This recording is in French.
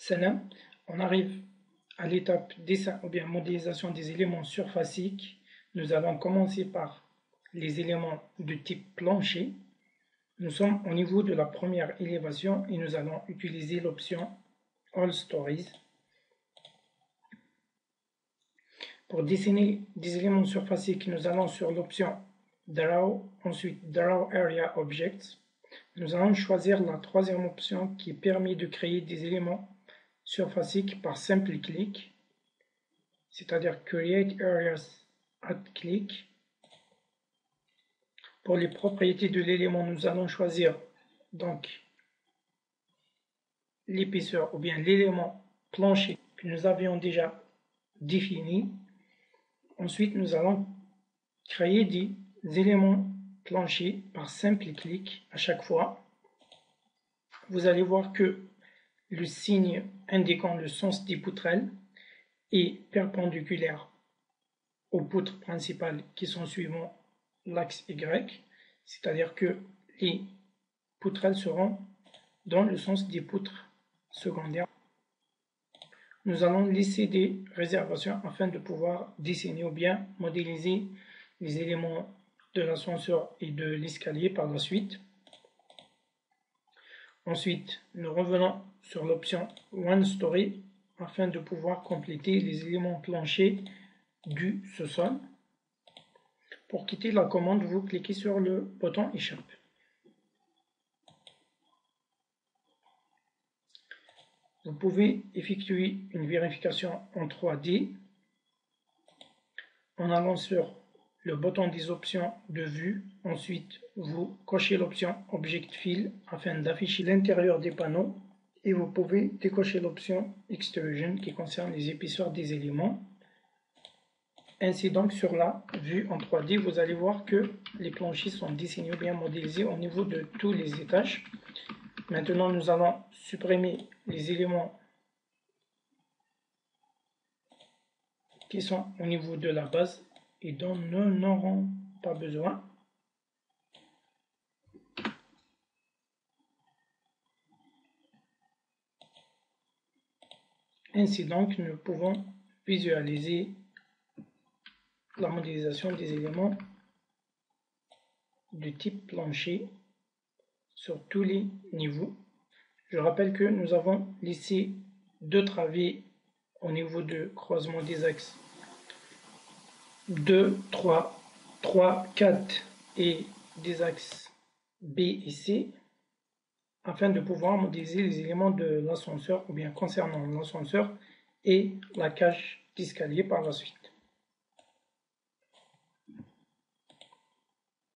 Salam, on arrive à l'étape dessin ou bien modélisation des éléments surfaciques. Nous allons commencer par les éléments de type plancher. Nous sommes au niveau de la première élévation et nous allons utiliser l'option All Stories. Pour dessiner des éléments surfaciques, nous allons sur l'option Draw, ensuite Draw Area Objects. Nous allons choisir la troisième option qui permet de créer des éléments surfaciques par simple clic, c'est-à-dire Create Areas at Click. Pour les propriétés de l'élément, nous allons choisir donc l'épaisseur ou bien l'élément plancher que nous avions déjà défini. Ensuite, nous allons créer des éléments planchers par simple clic à chaque fois. Vous allez voir que le signe indiquant le sens des poutrelles est perpendiculaire aux poutres principales qui sont suivant l'axe Y, c'est-à-dire que les poutrelles seront dans le sens des poutres secondaires. Nous allons laisser des réservations afin de pouvoir dessiner ou bien modéliser les éléments de l'ascenseur et de l'escalier par la suite. Ensuite, nous revenons sur l'option One Story afin de pouvoir compléter les éléments planchers du sous-sol. Pour quitter la commande, vous cliquez sur le bouton Échappe. Vous pouvez effectuer une vérification en 3D en allant sur le bouton des options de vue. Ensuite, vous cochez l'option Object Fill afin d'afficher l'intérieur des panneaux et vous pouvez décocher l'option Extrusion qui concerne les épaisseurs des éléments. Ainsi donc, sur la vue en 3D, vous allez voir que les planchers sont dessinés ou bien modélisés au niveau de tous les étages. Maintenant, nous allons supprimer les éléments qui sont au niveau de la base et dont nous n'aurons pas besoin. Ainsi donc, nous pouvons visualiser la modélisation des éléments de type plancher sur tous les niveaux. Je rappelle que nous avons laissé deux travées au niveau de croisement des axes 2, 3, 4 et des axes B et C afin de pouvoir modéliser les éléments de l'ascenseur ou bien concernant l'ascenseur et la cage d'escalier par la suite.